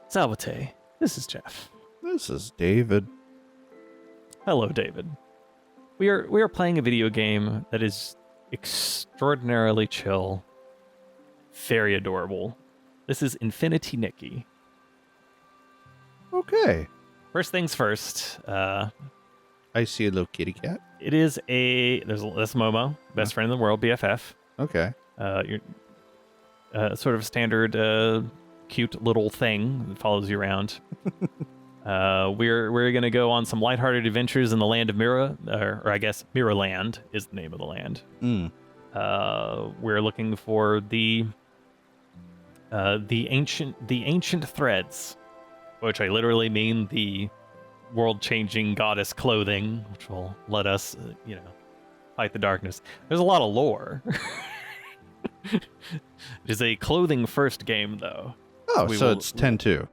Salvate, this is Jeff. This is David. Hello, David. We are playing a video game that is extraordinarily chill, very adorable. This is Infinity Nikki. Okay. First things first. I see a little kitty cat. It is there's Momo, best friend in the world, BFF. Okay. You're sort of standard cute little thing that follows you around. We're gonna go on some lighthearted adventures in the land of Mira, or I guess Miraland is the name of the land. We're looking for the ancient threads, which I literally mean the world-changing goddess clothing, which will let us, fight the darkness. There's a lot of lore. It is a clothing-first game, though. Oh, so it's 10-2.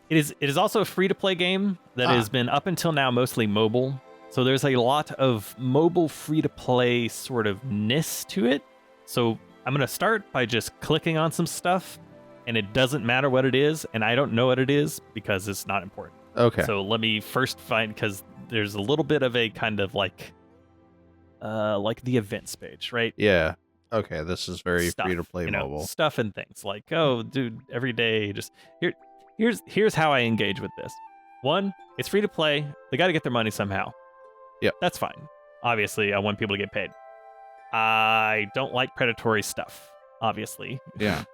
It is also a free-to-play game that has been up until now mostly mobile. So there's a lot of mobile free-to-play sort of ness to it. So I'm going to start by just clicking on some stuff, and it doesn't matter what it is, and I don't know what it is because it's not important. Okay. So let me first find, because there's a little bit of a kind of like the events page, right? Yeah. Okay, this is very Stuff, free-to-play mobile. Stuff and things like, oh, dude, every day, just here's how I engage with this. One, it's free to play. They got to get their money somehow. Yep. That's fine. Obviously, I want people to get paid. I don't like predatory stuff, obviously. Yeah.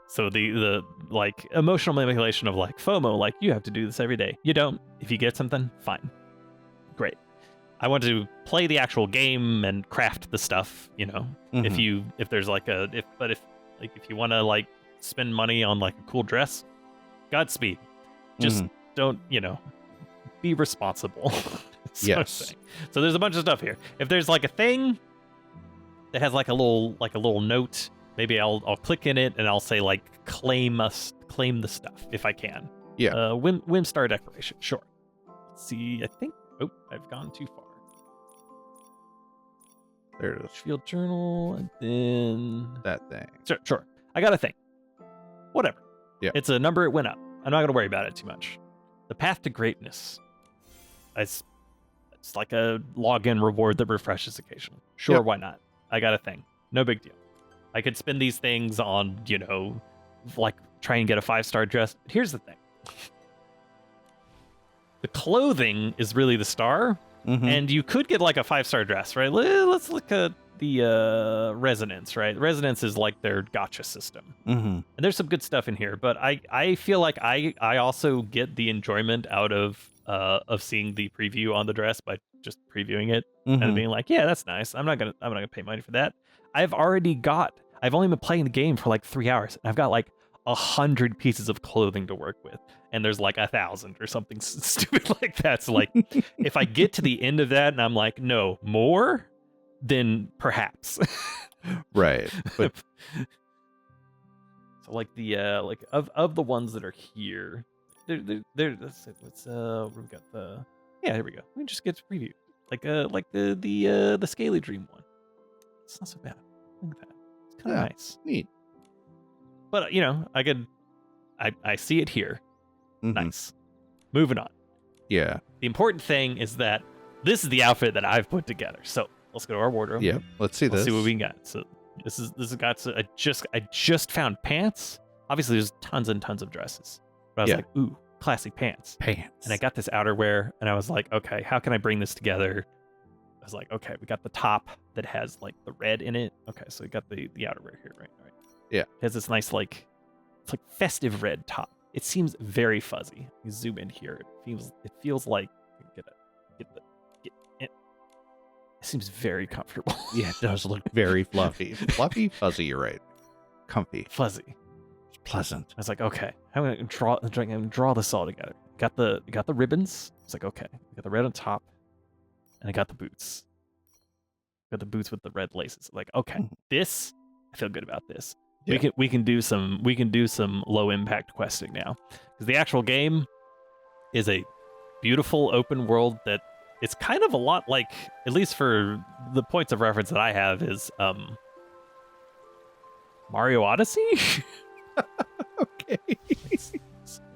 So the like emotional manipulation of like FOMO, like you have to do this every day. You don't. If you get something, fine. Great. I want to play the actual game and craft the stuff, Mm-hmm. If there's like if you want to like spend money on like a cool dress, Godspeed. Just don't, be responsible. Yes. So there's a bunch of stuff here. If there's like a thing that has like a little note, maybe I'll click in it and I'll say like claim the stuff if I can. Yeah. Whimstar decoration, sure. Let's see, I think I've gone too far. There it is. Field journal, and then That thing. Sure. I got a thing. Whatever. Yeah. It's a number, it went up. I'm not gonna worry about it too much. The path to greatness. It's like a login reward that refreshes occasionally. Sure, Yep. Why not? I got a thing. No big deal. I could spend these things on, like try and get a 5-star dress. Here's the thing. The clothing is really the star, and you could get like a 5-star dress, right? Let's look at the resonance, right? Resonance is like their gotcha system. And there's some good stuff in here, but I feel like I also get the enjoyment out of seeing the preview on the dress by just previewing it and being like, yeah, that's nice. I'm not gonna pay money for that. I've only been playing the game for like 3 hours, and I've got like 100 pieces of clothing to work with, and there's like 1,000 or something stupid like that. So like, if I get to the end of that and I'm like, no more, then perhaps. Right. But So like the of the ones that are here, there. Let's see, we've got the here we go. We can just get to preview like the Scaly Dream one. It's not so bad. Look at that. It's kind of nice. Neat. But I see it here. Mhm. Nice. Moving on. Yeah. The important thing is that this is the outfit that I've put together. So let's go to our wardrobe. Yeah. Let's see Let's this. see what we got. So this has got. I just found pants. Obviously, there's tons and tons of dresses. But I was like, ooh, classy pants. Pants. And I got this outerwear, and I was like, okay, how can I bring this together? I was like, okay, we got the top that has like the red in it. Okay, so we got the outerwear here, right? Yeah. It has this nice it's like festive red top. It seems very fuzzy. You zoom in here. It feels like it seems very comfortable. Yeah, it does look very fluffy. Fluffy, fuzzy, you're right. Comfy. Fuzzy. It's pleasant. I was like, okay, I'm gonna draw this all together. Got the ribbons. It's like, okay, I got the red on top, and I got the boots. Got the boots with the red laces. Like, okay, this I feel good about this. Yeah. We can do some low impact questing now, because the actual game is a beautiful open world that it's kind of a lot like, at least for the points of reference that I have, is Mario Odyssey. Okay.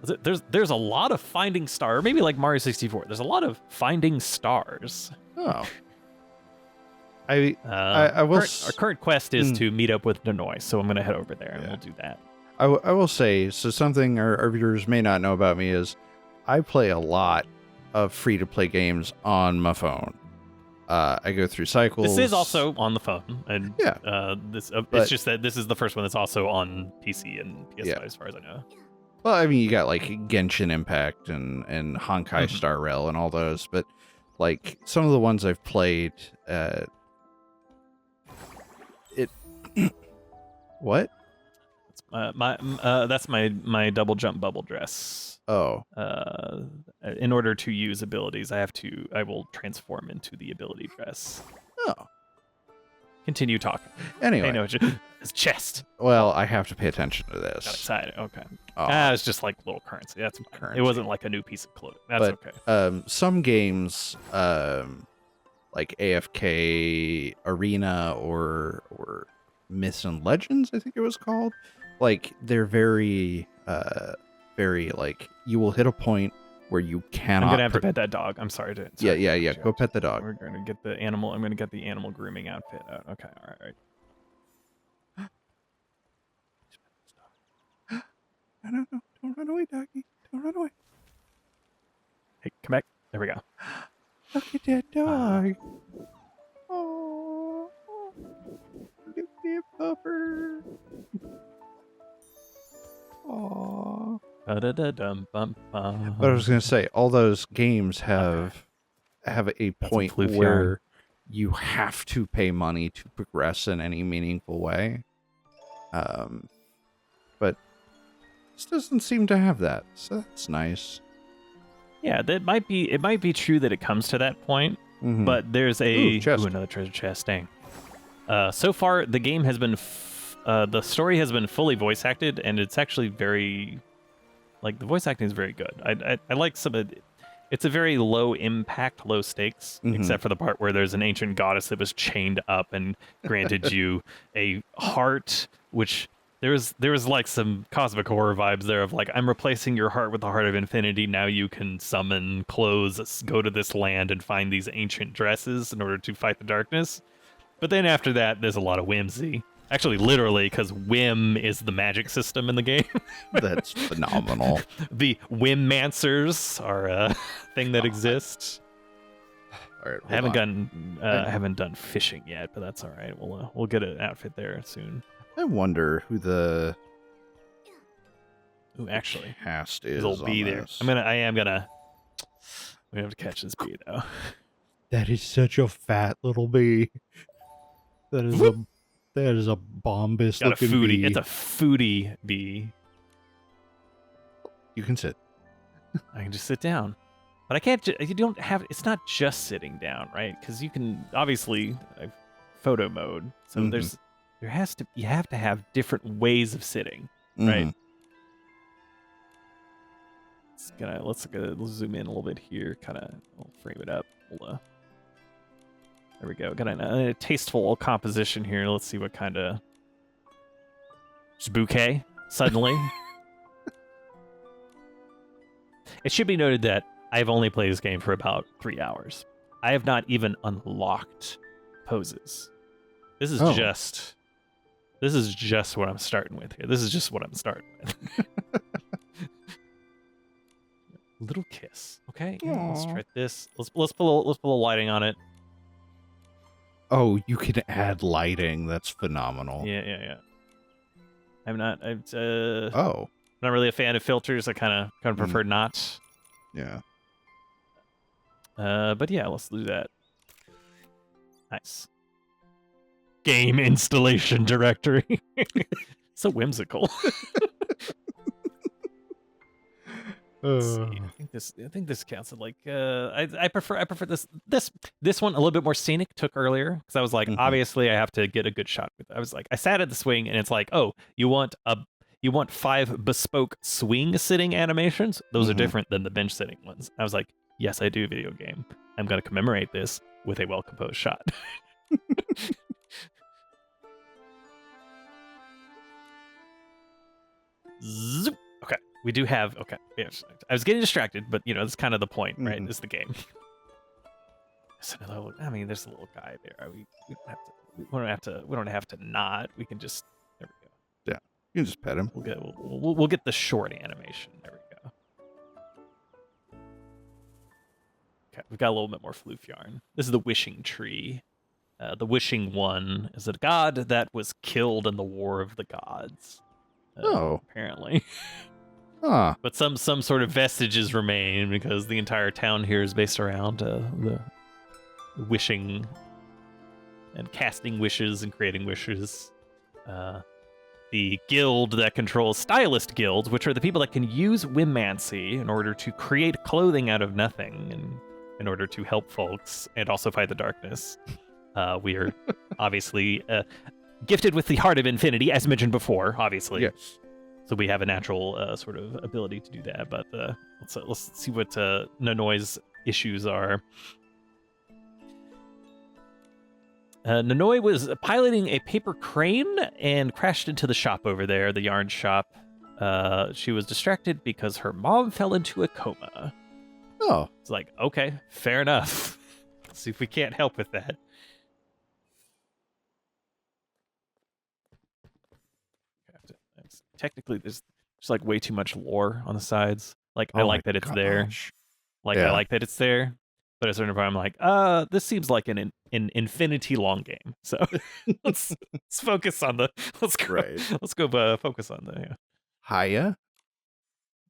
There's a lot of finding star, maybe like Mario 64. There's a lot of finding stars. Oh. I will. Our current quest is to meet up with Denoy, so I'm gonna head over there and we'll do that. I will say, so something our viewers may not know about me is I play a lot of free-to-play games on my phone. I go through cycles. This is also on the phone, and but, it's just that this is the first one that's also on PC and PS5, as far as I know. Well, I mean, you got like Genshin Impact and Honkai Star Rail and all those, but like some of the ones I've played, what? That's my double jump bubble dress. Oh. In order to use abilities, I will transform into the ability dress. Oh. Continue talking. Anyway. I know his chest. Well, I have to pay attention to this. Got excited. Okay. Oh. It's just like little currency. That's currency. It wasn't like a new piece of clothing. That's okay. Some games, like AFK Arena or Myths and Legends, I think it was called. Like they're very like you will hit a point where you cannot. I'm gonna have to pet that dog. I'm sorry to. Yeah. Go pet the dog. We're gonna get the animal. I'm gonna get the animal grooming outfit out. Okay. All right. No! Don't run away, doggy! Don't run away! Hey, come back. There we go. Look at that dog. Oh, look at pupper. Oh. But I was gonna say, all those games have a point where you have to pay money to progress in any meaningful way. But this doesn't seem to have that, so that's nice. Yeah, it might be true that it comes to that point, but there's another treasure chest. Dang. So far, the game has been, the story has been fully voice acted, and it's actually very, like the voice acting is very good. I like some of it. It's a very low impact, low stakes, except for the part where there's an ancient goddess that was chained up and granted you a heart, which there was like some cosmic horror vibes there of like, I'm replacing your heart with the heart of infinity. Now you can summon clothes, go to this land and find these ancient dresses in order to fight the darkness. But then after that, there's a lot of whimsy. Actually, literally, because whim is the magic system in the game. That's phenomenal. The whimmancers are a thing that exists. All right, I haven't done fishing yet, but that's all right. We'll get an outfit there soon. I wonder who the actually cast is. There's a bee there. This. I am gonna. We have to catch this bee though. That is such a fat little bee. That is a bombus looking bee. It's a foodie bee. You can sit. I can just sit down, but I can't. You don't have. It's not just sitting down, right? Because you can obviously photo mode. So you have to have different ways of sitting, right? Let's zoom in a little bit here. Kind of frame it up. There we go. Got a tasteful composition here. Let's see what kind of bouquet suddenly. It should be noted that I've only played this game for about 3 hours. I have not even unlocked poses. This is just what I'm starting with here. This is just what I'm starting with. Little kiss. Okay. Yeah, let's try this. Let's put a little lighting on it. Oh, you can add lighting. That's phenomenal. Yeah. I'm not not really a fan of filters. I kind of prefer not. Yeah. But yeah, let's do that. Nice. Game installation directory. So whimsical. Let's see. I think this counts. Like I prefer this one a little bit more scenic. Took earlier because I was like, obviously I have to get a good shot with it. I was like, I sat at the swing and it's like, oh, you want 5 bespoke swing sitting animations? Those are different than the bench sitting ones. I was like, yes, I do, video game. I'm gonna commemorate this with a well composed shot. Zoop. Okay. We do have okay. Yes, I was getting distracted, but that's kind of the point, right? Is the game. I mean, there's a little guy there. We don't have to not. We can just. There we go. Yeah, you can just pet him. We'll get the short animation. There we go. Okay, we've got a little bit more floof yarn. This is the wishing tree. The wishing one is a god that was killed in the War of the Gods. Apparently. Huh. But some sort of vestiges remain because the entire town here is based around the wishing and casting wishes and creating wishes. The guild that controls stylist guilds, which are the people that can use whimmancy in order to create clothing out of nothing and in order to help folks and also fight the darkness. We are obviously gifted with the Heart of Infinity, as mentioned before, obviously. Yes. So we have a natural sort of ability to do that. But let's see what Nanoi's issues are. Nanoi was piloting a paper crane and crashed into the shop over there, the yarn shop. She was distracted because her mom fell into a coma. Oh. It's like, okay, fair enough. Let's see if we can't help with that. Technically, there's just like way too much lore on the sides. Like, I like that it's there. Like, I like that it's there. But at a certain point, I'm like, this seems like an infinity long game. So let's focus on the let's go focus on the Hiya.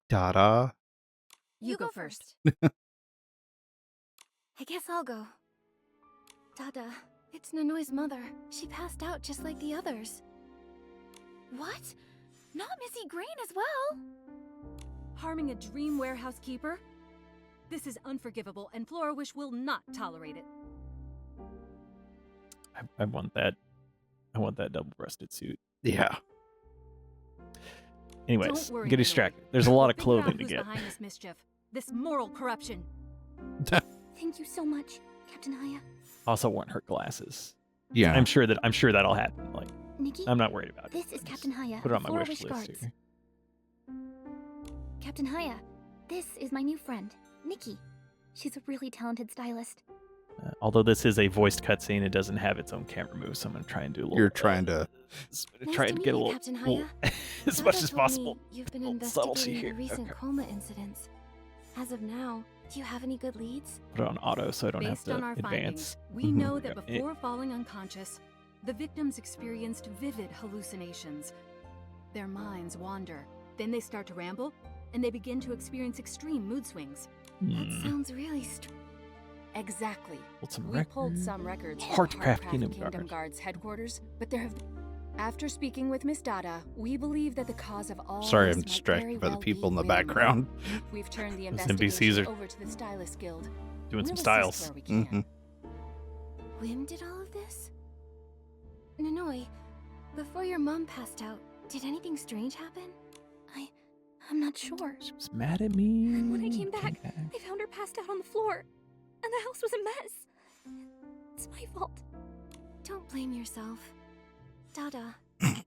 Dada. You go first. I guess I'll go. Dada, it's Nanoi's mother. She passed out just like the others. What? Not Missy Grain as well? Harming a dream warehouse keeper? This is unforgivable, and Flora Wish will not tolerate it. I want that. I want that double-breasted suit. Yeah. Anyways, get distracted. There's a lot of clothing to get. Behind this mischief, this moral corruption. Thank you so much, Captain Haya. Also want her glasses. Yeah. I'm sure that'll happen. Like, Nikki, I'm not worried about it. This is Captain Haya. Put it on my Flora wish list here. Captain Haya, this is my new friend, Nikki. She's a really talented stylist. Although this is a voiced cutscene, it doesn't have its own camera move, so I'm gonna try and do a little. You're trying to get a little, Captain Haya. as much as possible. You've been Subtlety investigating here. the recent Okay. coma incidents. As of now, do you have any good leads? Put it on auto so I don't Based have on to our advance. findings, we know There that we go. before falling unconscious, the victims experienced vivid hallucinations. Their minds wander, then they start to ramble, and they begin to experience extreme mood swings. That sounds really Exactly. What's some We pulled records? some records from Heartcraft Kingdom Guard. Guard's headquarters, but there have. After speaking with Miss Dada, we believe that the cause of all. Sorry, this I'm might distracted very by the well people in be the whim. background. We've turned the Those investigation NPCs are over to the Stylist Guild. Doing We'll some assist styles. where we can. Mhm. Whim did all of this? Nanoi, before your mom passed out, did anything strange happen? I'm not sure. She was mad at me. And when I came back, I found her passed out on the floor, and the house was a mess. It's my fault. Don't blame yourself. Dada,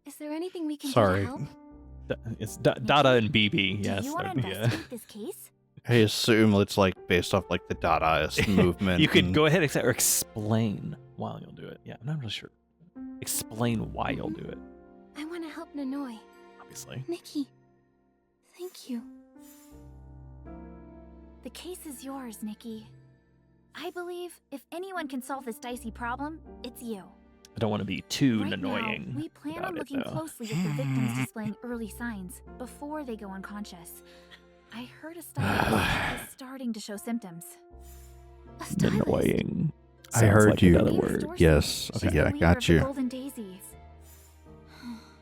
is there anything we can do Sorry. to help? It's Dada and BB. Yes. Do you want to investigate this case? I assume it's like based off like the Dadaist movement. You could and- go ahead or explain while you'll do it. Yeah, I'm not really sure. Explain why you'll do it. I want to help Nanoi. Obviously. Nikki, thank you. The case is yours, Nikki. I believe if anyone can solve this dicey problem, it's you. I don't want to be too Right annoying. now, we plan about on it, looking though. closely at the victims displaying early signs before they go unconscious. I heard a stylist is starting to show symptoms. A stylist? Annoying. I Sounds heard like you. another Maybe word. Dorsey. Yes. She's Yeah, the I leader got of the you. Golden Daisies.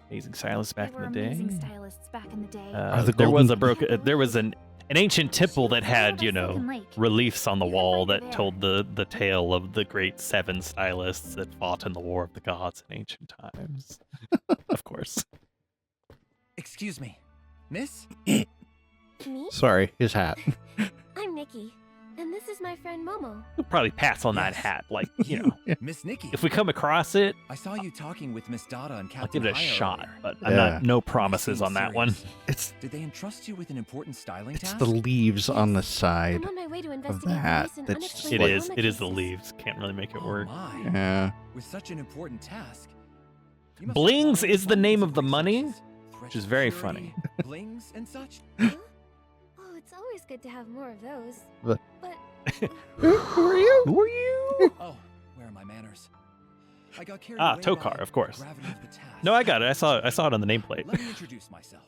Amazing stylists back They were in the day. amazing stylists back in the day. Are the There was golden- there was an ancient temple that had, She was ruled by Silken Lake. reliefs on the You can wall find her that there. told the tale of the great 7 stylists that fought in the War of the Gods in ancient times. Of course. Excuse me, miss? Me? Sorry, his hat. I'm Nikki. And this is my friend Momo. He'll probably pass on that Yes. hat. Like, you know, Miss Nikki. if we come across it, I saw you talking with Miss Dada and I'll Captain give it a Haya shot. earlier. But Yeah. no promises on that one. serious. It's Did they entrust you with an important styling it's task? the leaves on the I'm side. on my way to the investigate hat recent that's just It unexplained is. trauma It is the cases. leaves. Can't really make it Oh work. my. Yeah. With such an important task. You must have Blings found is the name abundance of the money, resources. which is very Purity, funny. Blings and such. Huh? Oh, it's always good to have more of those. But- But Who are you? Who are you? Oh, where are my manners? I got carried Ah, away Tokar, by of course. the gravity of the task. No, I got it. I saw it on the nameplate. Let me introduce myself.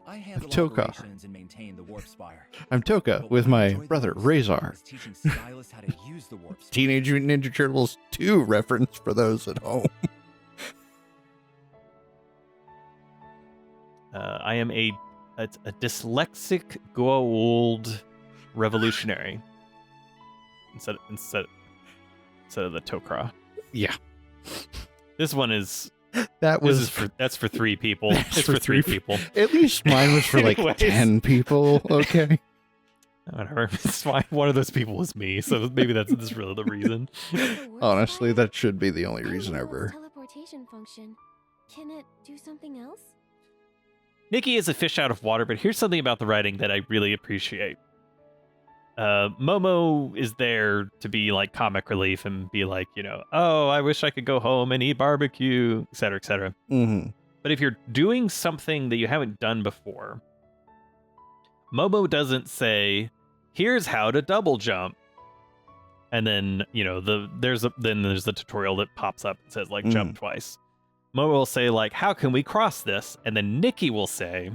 I handle Tokar. operations and maintain the warp spire. I'm Toka But with what I my enjoy the brother most Razor. is teaching stylists how to use the warp spire. Teenage Mutant Ninja Turtles 2 reference for those at home. I am a dyslexic Goa'uld revolutionary. Instead of the Tok'ra. Yeah. This one is That was that's for 3 people. That's It's for for 3 three people. at least mine was for like Anyways. 10 people. Okay. Whatever. It's fine. One of those people was me, so maybe that's really the reason. the warp Honestly, spire? that should be the only I don't reason know its ever. teleportation function. Can it do something else? Nikki is a fish out of water, but here's something about the writing that I really appreciate. Momo is there to be like comic relief and be like, you know, oh, I wish I could go home and eat barbecue, et cetera, et cetera. Mm-hmm. But if you're doing something that you haven't done before, Momo doesn't say, here's how to double jump. And then, you know, there's the tutorial that pops up and says like jump twice. Momo will say like, how can we cross this? And then Nikki will say,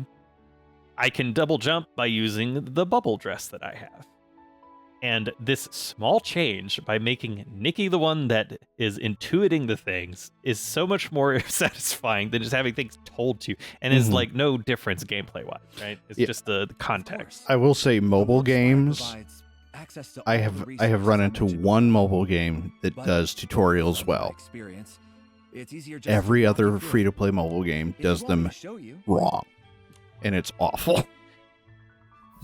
I can double jump by using the bubble dress that I have. And this small change by making Nikki the one that is intuiting the things is so much more satisfying than just having things told to you, and is like no difference gameplay wise, right? It's Yeah. just the context. I will say mobile games. Provides access to I all have the I have resources run I into mentioned one before. mobile game that But does tutorials from my well. experience, it's easier just Every to other walk you through it. free-to-play mobile game If does you want me them to show you, wrong, and it's awful.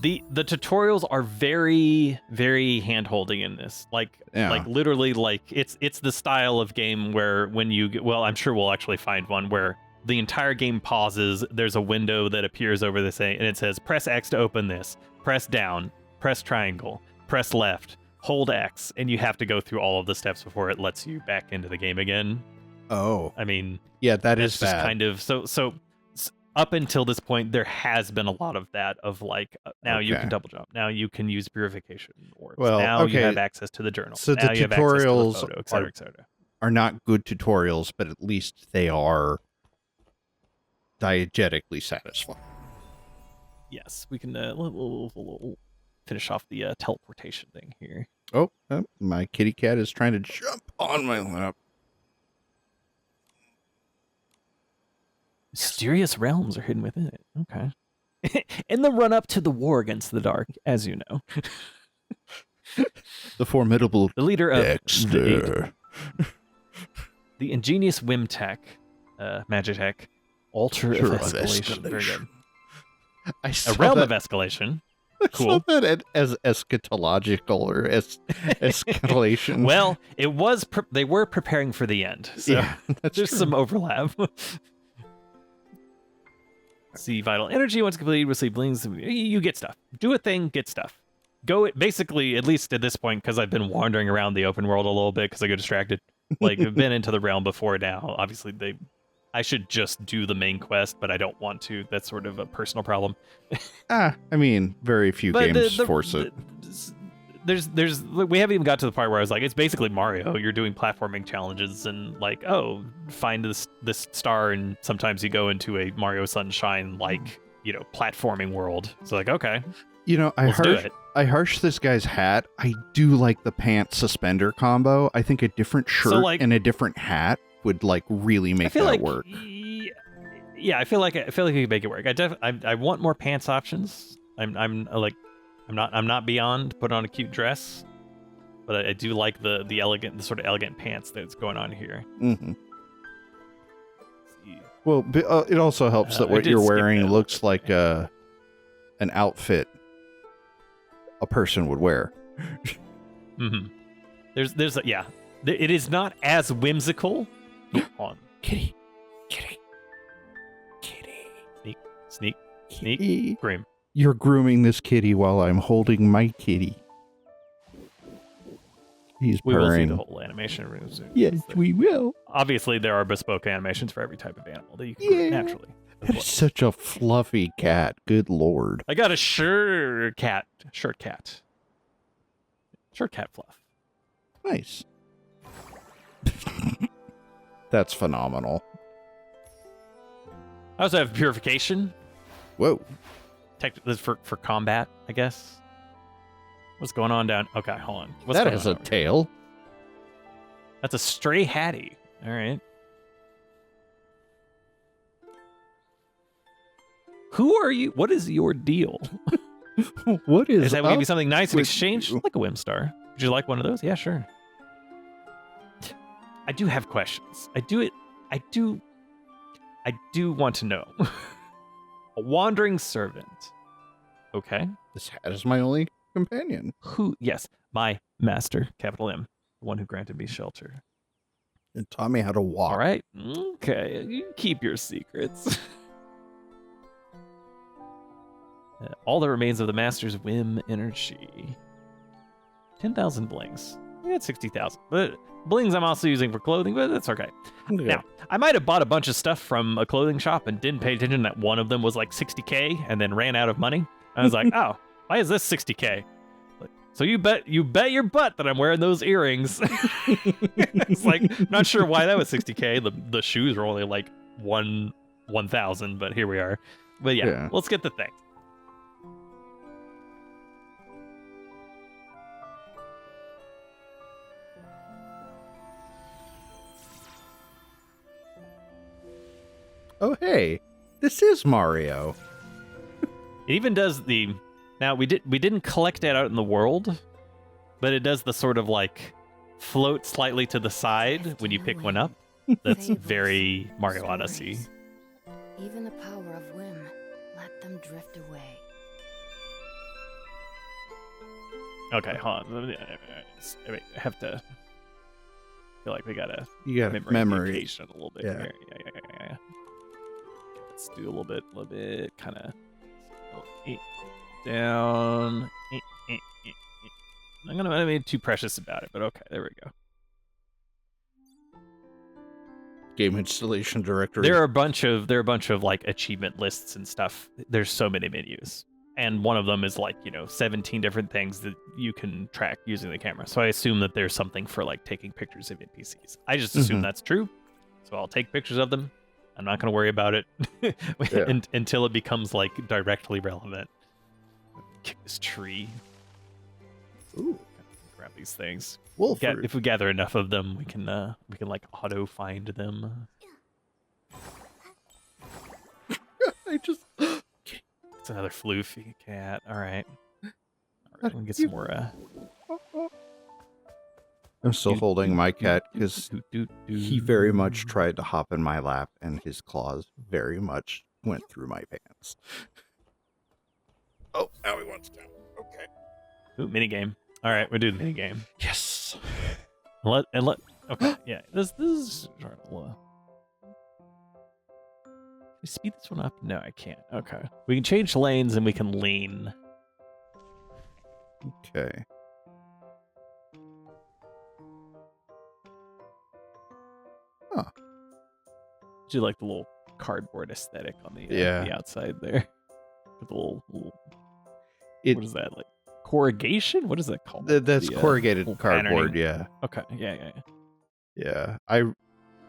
The tutorials are very, very hand-holding in this. Like literally, like it's the style of game where when you get, well, I'm sure we'll actually find one where the entire game pauses. There's a window that appears over this thing, and it says, press X to open this, press down, press triangle, press left, hold X, and you have to go through all of the steps before it lets you back into the game again. Oh, I mean, yeah, that that's is just bad. kind of so up until this point, there has been a lot of that of like now you Okay. can double jump, now you can use purification orbs, Well, now you okay. have access to the journal, So now the you have access to the tutorials photo, et cetera, are- et cetera. Are not good tutorials, but at least they are diegetically satisfying. Yes, we can we'll finish off the teleportation thing here. Oh, my kitty cat is trying to jump on my lap. Mysterious realms are hidden within it. Okay. In the run up to the war against the dark, as you know, The formidable the leader of Dexter. the ingenious Wimtech, Magitech, altar of Sure, of escalation. Very good. I A saw realm that, of escalation. I Cool. saw that as eschatological or escalation. Well, it was. They were preparing for the end, so yeah, that's there's true. some overlap. See vital energy once completed with sleep blings. You get stuff. Do a thing, get stuff. Go it basically, at least at this point, because I've been wandering around the open world a little bit because I get distracted. Like I've been into the realm before now. Obviously, I should just do the main quest, but I don't want to. That's sort of a personal problem. I mean, very few But games force it. There's we haven't even got to the part where I was like, it's basically Mario. You're doing platforming challenges and like, oh, find this star, and sometimes you go into a Mario Sunshine like, you know, platforming world. So like, okay, You know, let's do it. I harsh this guy's hat. I do like the pants suspender combo. I think a different shirt like- and a different hat would like really I make feel that like work. Yeah, I feel like we could make it work. I want more pants options. I'm not beyond put on a cute dress, but I do like the sort of elegant pants that's going on here. hmm Well, it also helps that I what did you're skip wearing that. looks like an outfit a person would wear. Mm-hmm. It is not as whimsical. On Kitty. sneak, Kitty. Grim. You're grooming this kitty while I'm holding my kitty. He's We will see purring. the whole animation. Yes, we will. Obviously, there are bespoke animations for every type of animal that you can groom naturally. That is such a fluffy cat. Good lord. I got a shirt cat fluff. Nice. That's phenomenal. I also have purification. Whoa. This for combat, I guess. What's going on down? Okay, hold on. What's That going has on a over here? tail. That's a stray Hattie. All right. Who are you? What is your deal? What is Is that we give you up something nice in with exchange? you? Like a Whimstar. Would you like one of those? Yeah, sure. I do have questions. I do want to know. A wandering servant. Okay. This hat is my only companion. Who? Yes, my master, capital M, the one who granted me shelter. And taught me how to walk. All right. Okay. You keep your secrets. All that remains of the master's whim energy. 10,000 blings. I got 60,000. But blings I'm also using for clothing, but that's okay. Okay. Now, I might have bought a bunch of stuff from a clothing shop and didn't pay attention that one of them was like 60K and then ran out of money. I was like, oh, why is this 60K? Like, so you bet your butt that I'm wearing those earrings. It's like, not sure why that was 60K. The shoes were only like 1,000, but here we are. But yeah, let's get the thing. Oh, hey, this is Mario. It even does the. Now we didn't collect it out in the world, but it does the sort of like float slightly to the side when you pick one up. That's very Mario Odyssey. Even the power of whim, let them drift away. Okay, hold on. I have to. Feel like we gotta. You got memory memory. vacation a little bit Yeah. here. Yeah. Let's do a little bit, kind of down. I'm gonna be too precious about it, but okay, there we go. Game installation directory. There are a bunch of like achievement lists and stuff. There's so many menus, and one of them is like 17 different things that you can track using the camera. So I assume that there's something for like taking pictures of NPCs. I just assume that's true, so I'll take pictures of them. I'm not going to worry about it until it becomes like directly relevant. Kick this tree. Ooh. Grab these things. Wolford. If we gather enough of them, we can like auto find them. I just. It's another floofy cat. All right. Let me get some more. I'm still holding my cat because he very much tried to hop in my lap, and his claws very much went through my pants. Oh, now he wants down. Okay. Ooh, minigame. All right, we're doing the minigame. Yes. Okay, yeah. This is. Can I speed this one up? No, I can't. Okay. We can change lanes and we can lean. Okay. Huh. Do you like the little cardboard aesthetic on the the outside there? With the little what is that, like corrugation? What is that called? That's corrugated cardboard. Patterning. Yeah. Okay. Yeah. Yeah.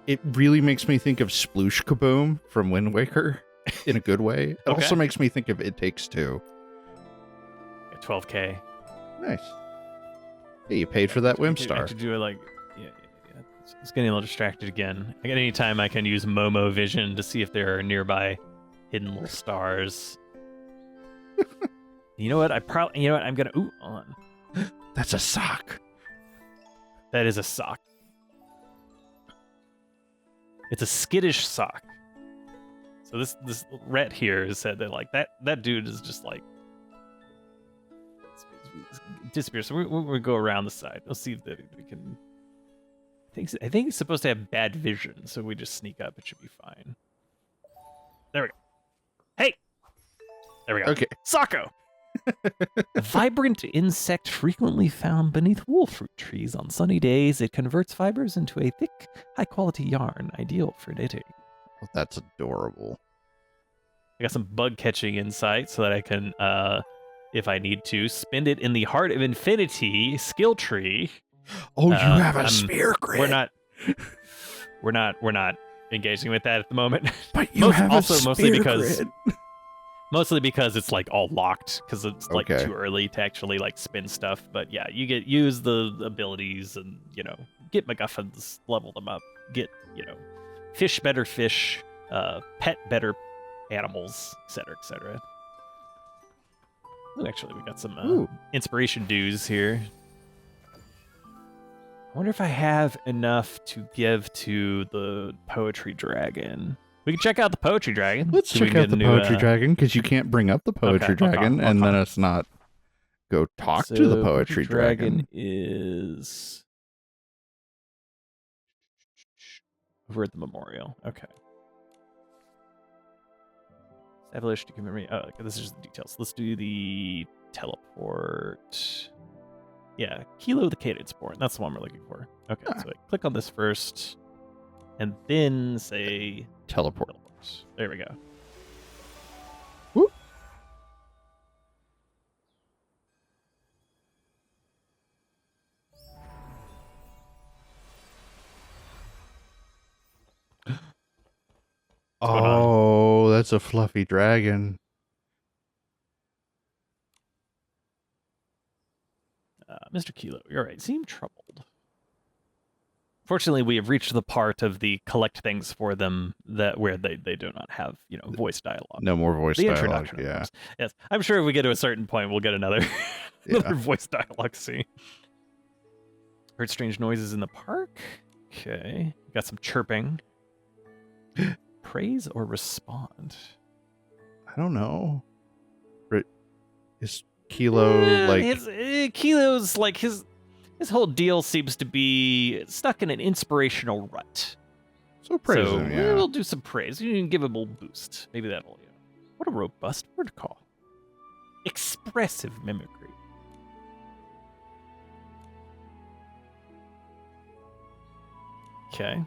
It really makes me think of Sploosh Kaboom from Wind Waker in a good way. It also makes me think of It Takes Two. 12K. Nice. Hey, you paid for that I Whimstar. have to do it like yeah. It's getting a little distracted again. I got any time I can use Momo Vision to see if there are nearby hidden little stars. You know what? I'm gonna on. That's a sock. That is a sock. It's a skittish sock. So this Rhett here has said that like that dude is just like disappear. So we'll go around the side. We'll see if we can. I think it's supposed to have bad vision, so we just sneak up. It should be fine. There we go. Hey! There we go. Okay. Sako! Vibrant insect frequently found beneath wolf fruit trees. On sunny days, it converts fibers into a thick, high-quality yarn, ideal for knitting. Well, that's adorable. I got some bug-catching insight so that I can, if I need to, spend it in the Heart of Infinity skill tree. Oh, you have a spear grid. We're not engaging with that at the moment. But you have a spear grid. Mostly because it's like all locked because it's like Okay. too early to actually like spin stuff. But yeah, you use the abilities and get MacGuffins, level them up, get fish better fish, pet better animals, etc., etc. Ooh, actually, we got some inspiration dues here. I wonder if I have enough to give to the poetry dragon. We can check out the poetry dragon. Let's check out the poetry dragon, because you can't bring up the poetry dragon and then it's not go talk to the poetry dragon. Is over at the memorial. Okay. Establish to commemorate. Oh, okay, this is just the details. Let's do the teleport. Yeah, Kilo the Cadence Born. That's the one we're looking for. Okay, so I click on this first, and then say Teleport. There we go. Whoop. Oh, that's a fluffy dragon. Mr. Kilo, you're right. Seem troubled. Fortunately, we have reached the part of the collect things for them where they do not have voice dialogue. No more voice the dialogue. Introduction, Yeah. Yes, I'm sure if we get to a certain point, we'll get another another voice dialogue scene. Heard strange noises in the park. Okay, got some chirping. Praise or respond? I don't know. Is Kilo Kilo's like his whole deal seems to be stuck in an inspirational rut. So praise him, yeah. We'll do some praise. You can give him a little boost. Maybe that'll. What a robust word call. Expressive mimicry. Okay.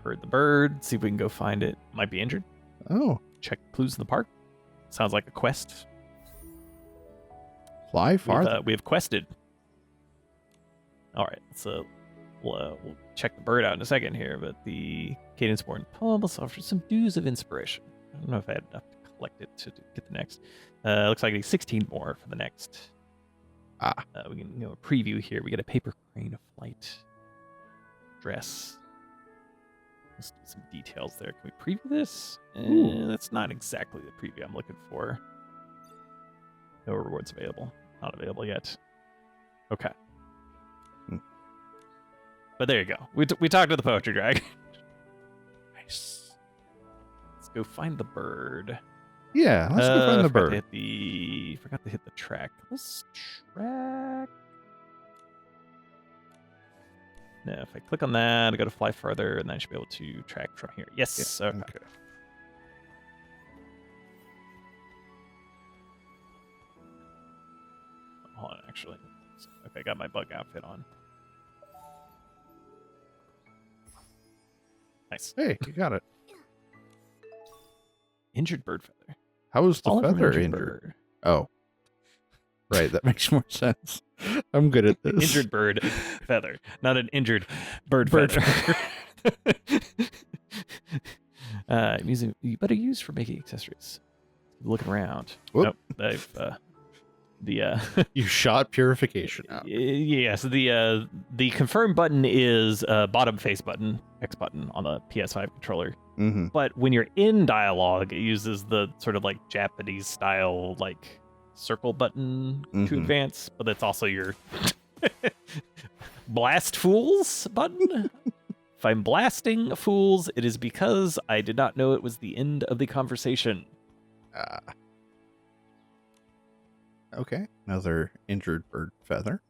Heard the bird. See if we can go find it. Might be injured. Oh. Check clues in the park. Sounds like a quest. Fly farther. We have quested. All right, so we'll check the bird out in a second here, but the Cadence-born poem offers some dues of inspiration. I don't know if I had enough to collect it to get the next. Looks like I need 16 more for the next. We can a preview here. We get a paper crane of flight dress. Let's do some details there. Can we preview this? That's not exactly the preview I'm looking for. No rewards available. Not available yet. Okay. But there you go. We talked to the poetry dragon. Nice. Let's go find the bird. Yeah, let's go find the bird. Forgot to hit the track. Let's track. Now, if I click on that, I go to fly farther, and then I should be able to track from here. Yes. Yeah. Okay. Hold on, actually. Okay, got my bug outfit on. Nice. Hey, you got it. Injured bird feather. How is the Fallen from feather injured? Oh. Right, that makes more sense. I'm good at this. Injured bird feather, not an injured bird feather. You better use for making accessories. Looking around. Whoop. Nope, You shot purification out. Yeah, so the confirm button is bottom face button, X button on the PS5 controller. Mm-hmm. But when you're in dialogue, it uses the sort of like Japanese style like circle button to advance, but that's also your blast fools button. If I'm blasting fools, it is because I did not know it was the end of the conversation. Okay. Another injured bird feather.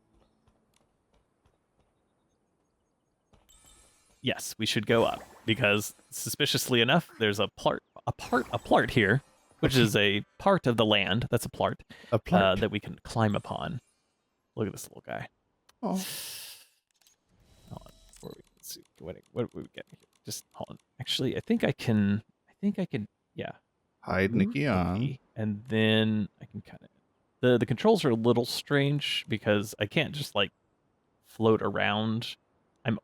Yes, we should go up because suspiciously enough, there's a plart here, which is a part of the land. That's a plart, A plart. that we can climb upon. Look at this little guy. Oh. Hold on. Let's see. What do we get here? Just hold on. Actually, I think I can. Yeah. Hide Nikki on. Nikki, and then I can kind of. The controls are a little strange because I can't just like float around. I'm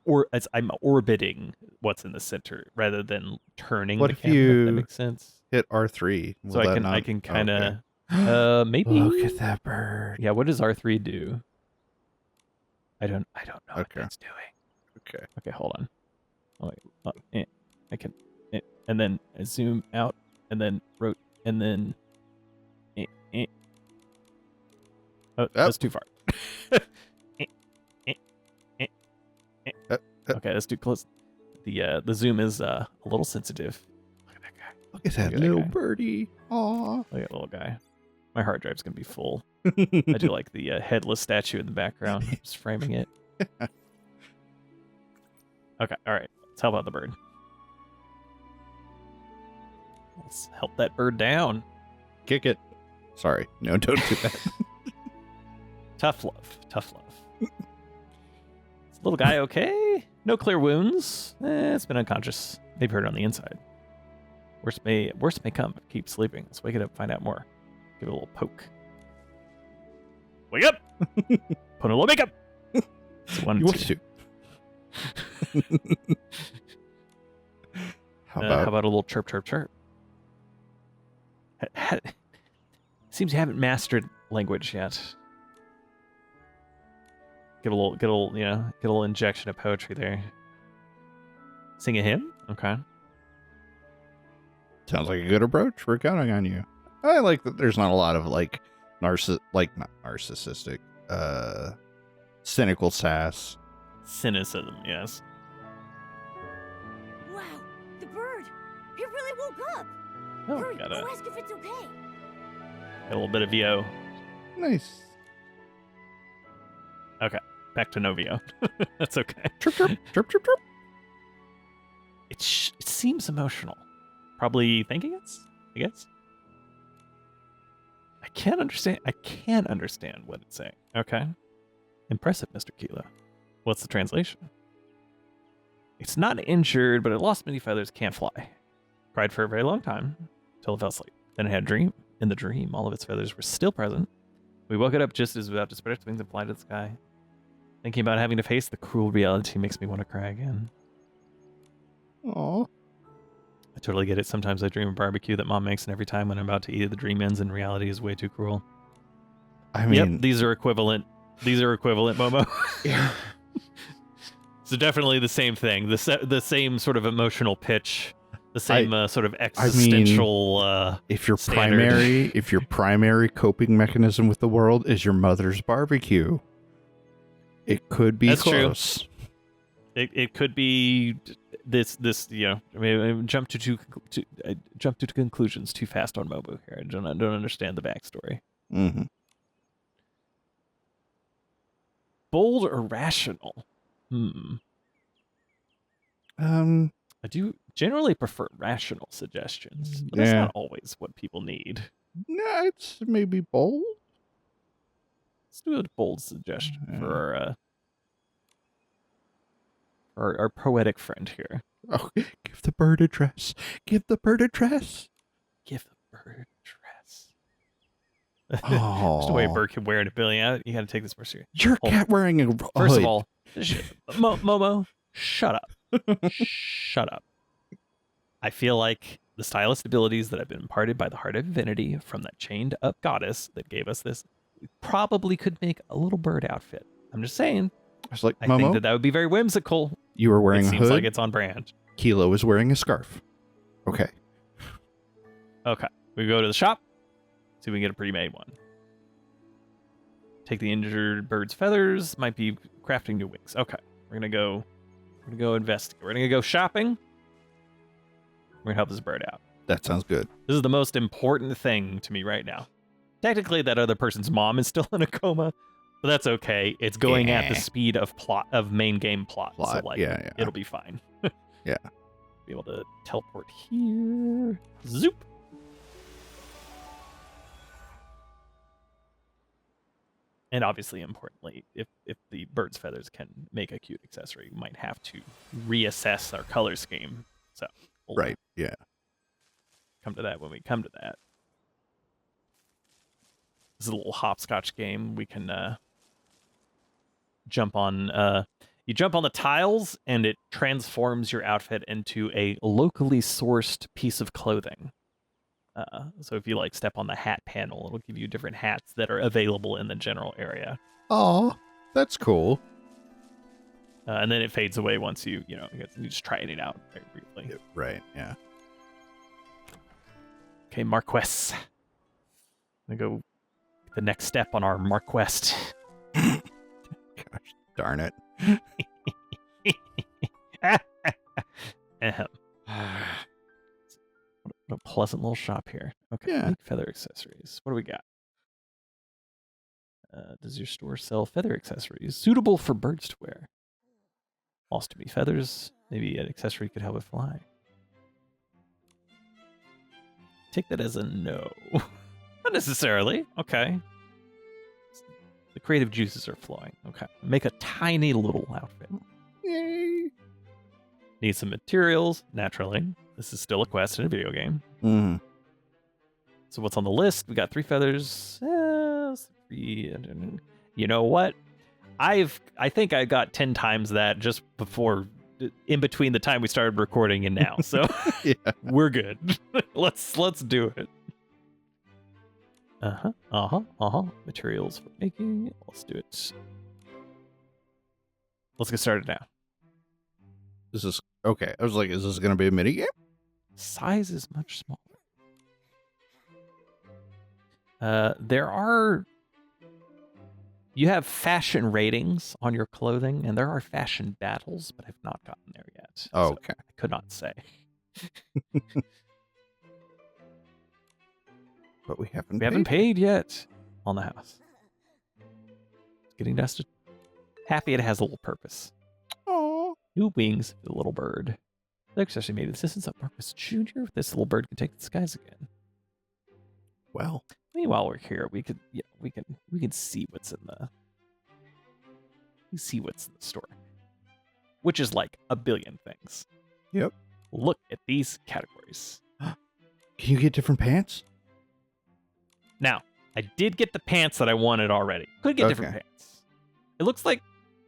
orbiting what's in the center rather than turning What the if camera. If you that makes sense. hit R3? So I can kind of maybe Look at that bird. Yeah, what does R3 do? I don't know what Okay. that's doing. Okay. Okay, hold on. Oh, wait. I can and then I zoom out and then and then Oh, that's too far. Okay, that's too close. The zoom is a little sensitive. Look at that guy. Look at that little birdie. Aw. Look at that little guy. My hard drive's gonna be full. I do like the headless statue in the background, just framing it. Okay, all right. Let's help out the bird. Let's help that bird down. Kick it. Sorry. No, don't do that. Tough love. Tough love. Is the little guy okay? No clear wounds. It's been unconscious. Maybe hurt on the inside. Worst may come. Keep sleeping. Let's wake it up. Find out more. Give it a little poke. Wake up! Put a little makeup. It's one, You want to? How about a little chirp, chirp, chirp? Seems you haven't mastered language yet. Get a little injection of poetry there. Sing a hymn? Okay. Sounds like a good approach. We're counting on you. I like that there's not a lot of not narcissistic, cynical sass. Cynicism, yes. Wow, the bird! It really woke up! Oh, Hurry, got go ask if it's okay. a little bit of VO. Nice. Okay, back to no VO. That's okay. Chirp, chirp, chirp, chirp, chirp. It seems emotional. Probably thinking I guess. I can understand what it's saying. Okay. Impressive, Mr. Kilo. What's the translation? It's not injured, but it lost many feathers, can't fly. Cried for a very long time, till it fell asleep. Then it had a dream. In the dream, all of its feathers were still present. We woke it up just as about to spread its wings and fly to the sky. Thinking about having to face the cruel reality makes me want to cry again. Aw. I totally get it. Sometimes I dream of barbecue that mom makes, and every time when I'm about to eat it, the dream ends and reality is way too cruel. I mean, Yep, these are equivalent, Momo. yeah. So definitely the same thing. The same sort of emotional pitch. The same sort of existential. If your standard. primary coping mechanism with the world is your mother's barbecue, it could be That's close. true. It could be this I mean, I jump to conclusions too fast on Mobu here. I don't understand the backstory. Mm-hmm. Bold or rational? I do generally prefer rational suggestions, but that's not always what people need. No, it's maybe bold. Let's do a bold suggestion for our poetic friend here. Oh, give the bird a dress. Give the bird a dress. Give the bird a dress. Oh, There's no way a bird can wear it a billion. You got to take this more seriously. Your cat wearing a First hood. of all, Momo, shut up. Shut up. I feel like the stylist abilities that have been imparted by the Heart of Divinity from that chained up goddess that gave us this probably could make a little bird outfit. I'm just saying. I was like, I Momo, think that would be very whimsical. you were wearing It a seems hood. like it's on brand. Kilo is wearing a scarf. Okay. Okay. We go to the shop. See if we can get a pre-made one. Take the injured bird's feathers. Might be crafting new wings. Okay. We're gonna go investigate. We're gonna go shopping. We're gonna help this bird out. That sounds good. This is the most important thing to me right now. Technically, that other person's mom is still in a coma, but that's okay. It's going at the speed of main game plot. So like, it'll be fine. Yeah. Be able to teleport here. Zoop. And obviously, importantly, if the bird's feathers can make a cute accessory, we might have to reassess our color scheme. So right, yeah. Come to that when we come to that. This is a little hopscotch game. We can jump on. You jump on the tiles, and it transforms your outfit into a locally sourced piece of clothing. So if you like step on the hat panel, it'll give you different hats that are available in the general area. Oh, that's cool. And then it fades away once you just try it out very briefly. Yeah, right, yeah. Okay, Marquest. I'm gonna go the next step on our Marquest. Gosh, darn it. What a pleasant little shop here. Okay, Yeah. make feather accessories. What do we got? Does your store sell feather accessories suitable for birds to wear? Lost to be feathers. Maybe an accessory could help it fly. Take that as a no. Not necessarily. Okay. The creative juices are flowing. Okay. Make a tiny little outfit. Yay. Need some materials, naturally. This is still a quest in a video game. Mm. So what's on the list? We got 3 feathers. 3. You know what? I think I got 10 times that just before, in between the time we started recording and now. So Yeah. we're good. Let's do it. Materials for making. Let's do it. Let's get started now. This is okay. I was like, is this going to be a mini game? Size is much smaller. You have fashion ratings on your clothing, and there are fashion battles, but I've not gotten there yet. Oh, so okay. I could not say. But we haven't paid yet on the house. It's getting dusted. Happy it has a little purpose. Oh. New wings for the little bird. The accessory made with assistance of Marcus Jr. This little bird can take the skies again. Well, Meanwhile, we're here. We can see what's in the store, which is like a billion things. Yep. Look at these categories. Can you get different pants? Now, I did get the pants that I wanted already. Could get different pants. It looks like,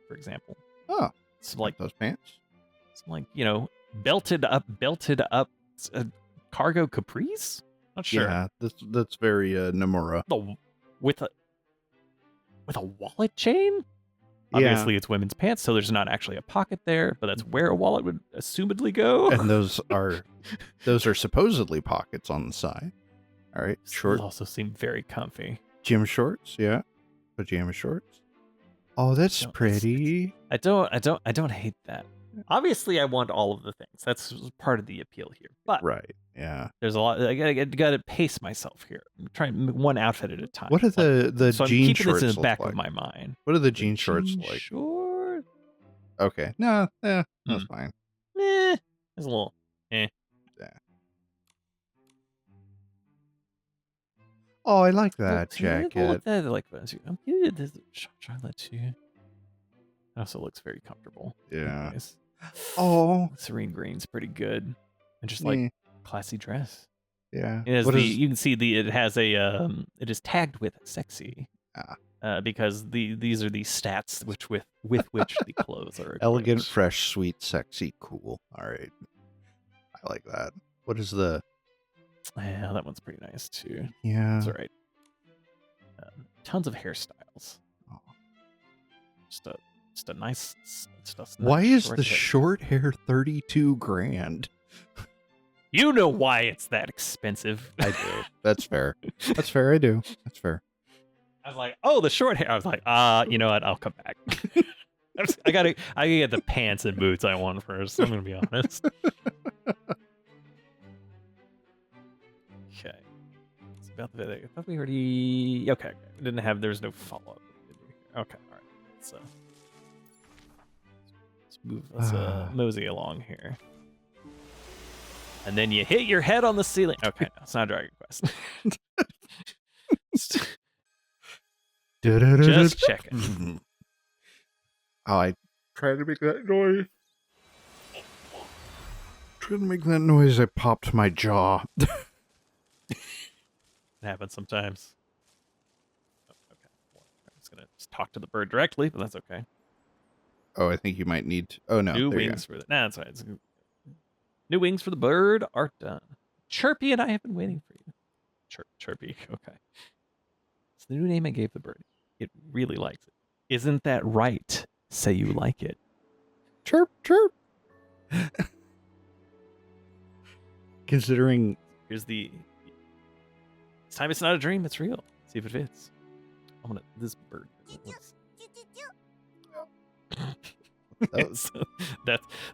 for example, It's like those pants. Some like belted up cargo capris. Not sure. Yeah, that's very Nomura. With a wallet chain? Obviously, it's women's pants, so there's not actually a pocket there, but that's where a wallet would assumedly go. And those are supposedly pockets on the side. All right, short. Those also seem very comfy. Gym shorts, yeah, pajama shorts. Oh, that's pretty. I don't hate that. Obviously, I want all of the things. That's part of the appeal here. But right, yeah. There's a lot. I gotta pace myself here. I'm trying one outfit at a time. What are the so jean I'm keeping shorts this in the back like? of my mind. What are the jean shorts like? Short. Okay, no, that's fine. It's a little. Yeah. Oh, I like that jacket. I like that. I'm good. This Charlotte too. It also looks very comfortable. Yeah. Nice. Oh, serene green's pretty good, and just like classy dress. Yeah. It has you can see it has a it is tagged with sexy. Because these are the stats with which the clothes are equipped. Elegant, fresh, sweet, sexy, cool. All right. I like that. What is the... Yeah, that one's pretty nice too. Yeah. That's all right. Tons of hairstyles. Oh. Just a nice stuff. Why is the short hair $32,000? You know why it's that expensive. I do. That's fair. That's fair. I do. That's fair. I was like, oh, the short hair. I was like, you know what? I'll come back. I gotta get the pants and boots I want first. I'm gonna be honest. Okay. So about the I thought we already. Okay. We didn't have. There's no follow up. Okay. All right. So let's move. Let's mosey along here. And then you hit your head on the ceiling. Okay, no, it's not Dragon Quest. Just checking. Oh, I tried to make that noise. Trying to make that noise, I popped my jaw. It happens sometimes. Oh, okay. Well, I'm just gonna just talk to the bird directly, but that's okay. Oh, I think you might need to... Oh, no. New wings for the... Nah, that's right. New wings for the bird are done. Chirpy and I have been waiting for you. Chirpy. Okay. It's the new name I gave the bird. It really likes it. Isn't that right? Say you like it. Chirp, chirp. Considering... Here's the... This time it's not a dream, it's real. See if it fits. I'm gonna... This bird...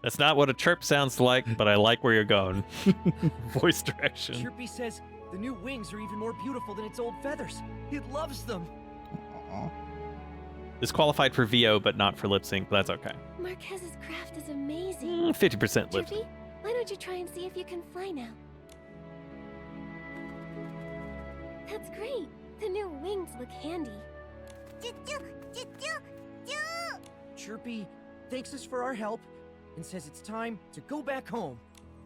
That's not what a chirp sounds like, but I like where you're going. Voice direction. Chirpy says the new wings are even more beautiful than its old feathers. It loves them. Aww. This qualified for VO, but not for lip sync. But that's okay. Marquez's craft is amazing. 50% lip sync. Chirpy, why don't you try and see if you can fly now? That's great. The new wings look handy. Chirpy thanks us for our help and says it's time to go back home.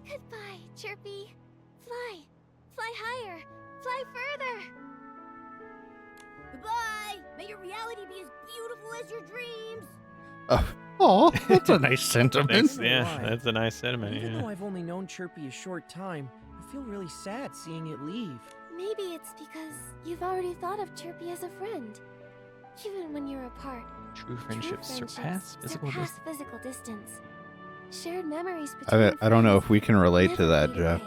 Goodbye, Chirpy. Fly. Fly higher. Fly further. Goodbye. May your reality be as beautiful as your dreams. Oh, that's a nice sentiment. Yeah, that's a nice sentiment. Even Yeah. though I've only known Chirpy a short time, I feel really sad seeing it leave. Maybe it's because you've already thought of Chirpy as a friend. Even when you're apart. True friendships surpass physical distance. Physical distance. Shared memories between I don't know if we can relate friends to that, never Jeff.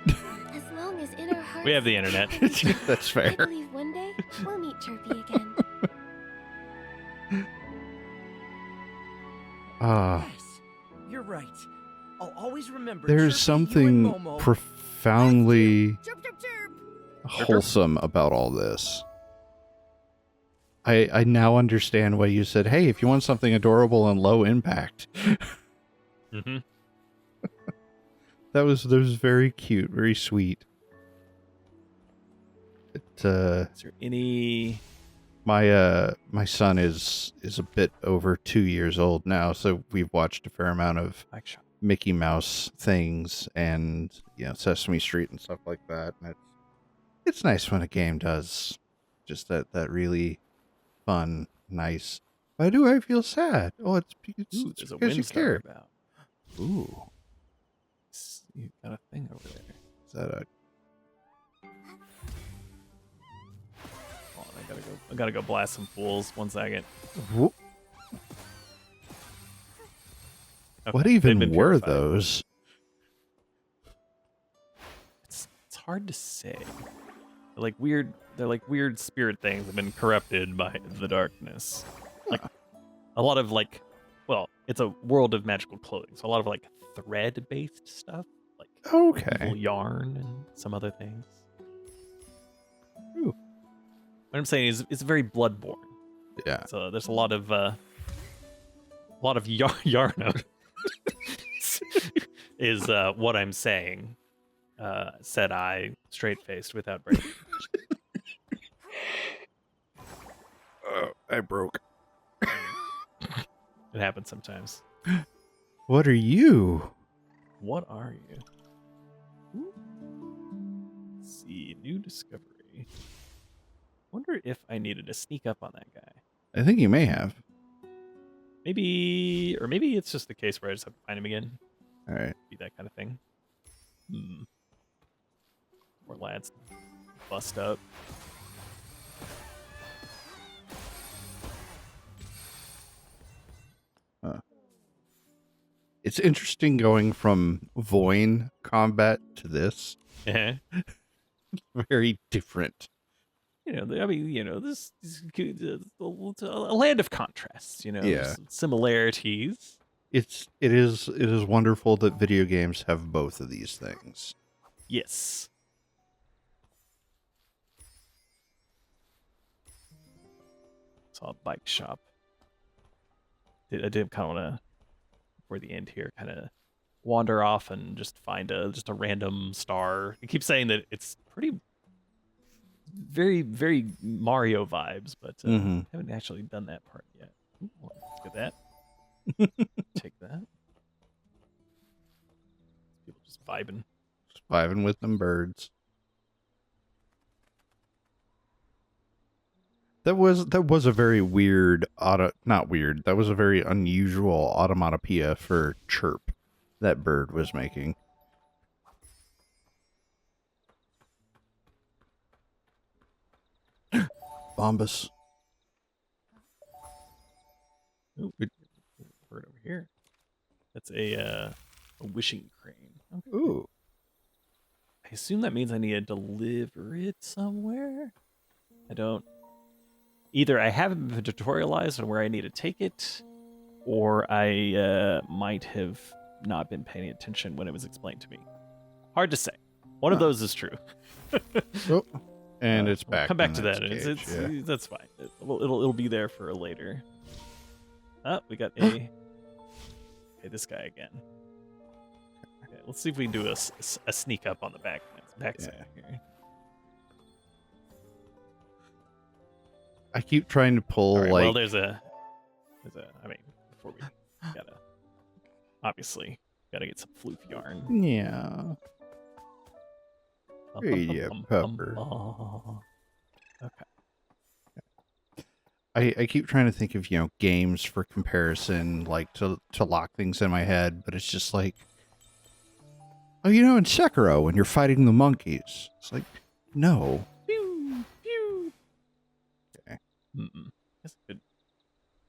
fade away. As long as in our hearts We have the internet. That's I fair. believe one day we'll meet Chirpy again. Yes, you're right. I'll always remember. There's Chirpy, something you and Momo. profoundly Chirp, chirp, chirp. wholesome about all this. I now understand why you said, hey, if you want something adorable and low impact. Mm-hmm. That was very cute, very sweet. It, Is there any... my son is a bit over 2 years old now, so we've watched a fair amount of Action. Mickey Mouse things and Sesame Street and stuff like that. And it's nice when a game does just that really fun, nice. Why do I feel sad? Oh, it's Ooh, there's a because you Windstar care. about. Ooh, You got a thing over there. is that a... Hold on, I gotta go blast some fools. 1 second. Whoop. Okay, What they've even been were purified. those? It's hard to say. They're like weird spirit things that have been corrupted by the darkness. Like a lot of it's a world of magical clothing, so a lot of thread-based stuff, like Okay. evil yarn and some other things. Ooh. What I'm saying is it's very bloodborne. Yeah. So there's a lot of yarn out. Is what I'm saying. Said I, straight-faced, without breaking. I broke. It happens sometimes. What are you? What are you? Ooh. Let's see, new discovery. Wonder if I needed to sneak up on that guy. I think you may have. Maybe it's just the case where I just have to find him again. All right. Be that kind of thing. More lads bust up. It's interesting going from Voin combat to this. Yeah. Very different. This is a land of contrasts. Yeah. There's some similarities. It is wonderful that video games have both of these things. Yes. Saw a bike shop. I did kind of want to, before the end here, kind of wander off and just find just a random star. It keeps saying that it's pretty, very, very Mario vibes, but I haven't actually done that part yet. Ooh, look at that. Take that. People just vibing. Just vibing with them birds. That was a very weird not weird. That was a very unusual automatopoeia for chirp that bird was making. Bombus. Ooh, bird over here. That's a wishing crane. Okay. Ooh. I assume that means I need to deliver it somewhere. I don't. Either I haven't been tutorialized on where I need to take it, or I might have not been paying attention when it was explained to me. Hard to say. One of those is true. Oh, and it's we'll back. come back to that. Yeah. That's fine. It'll be there for later. Oh, we got okay, this guy again. Okay, let's see if we can do a sneak up on the back side here. I keep trying to pull Right, like. well, there's a. I mean, before we obviously gotta get some floof yarn. Yeah. Yeah, pepper. Okay. I keep trying to think of, games for comparison, like to lock things in my head, but it's just like, in Sekiro when you're fighting the monkeys, it's like, no. Pew, pew. Okay. That's good.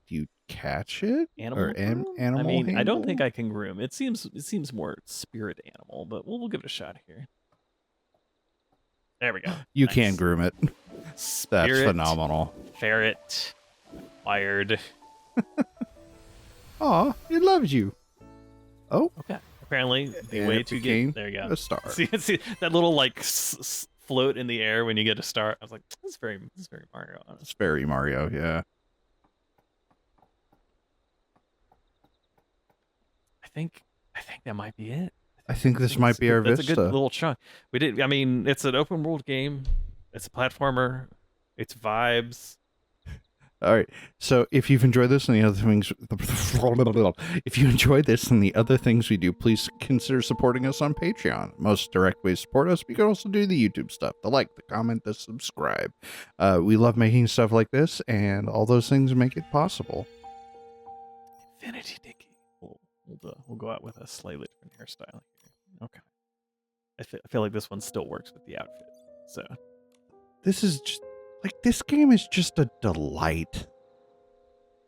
Do you catch it? Animal or groom? animal? I mean, I don't think handle? I can groom. It seems more spirit animal, but we'll give it a shot here. There we go. You Nice. can groom it. That's Spirit, phenomenal. Ferret, wired. Aw, it loves you. Oh, Okay. Apparently, the and way it to became get there you go. a star. See that little like float in the air when you get a star. I was like, this is very Mario. Honestly. It's very Mario, yeah. I think that might be it. I think this might be our That's Vista. a good little chunk. We did. I mean, it's an open world game. It's a platformer. It's vibes. All right. So if you've enjoyed this and the other things, if you enjoyed this and the other things we do, please consider supporting us on Patreon. Most direct way to support us. You can also do the YouTube stuff, the like, the comment, the subscribe. We love making stuff like this, and all those things make it possible. Infinity Nikki. We'll go out with a slightly different hairstyle here. Okay. I feel like this one still works with the outfit. So This is just this game is just a delight.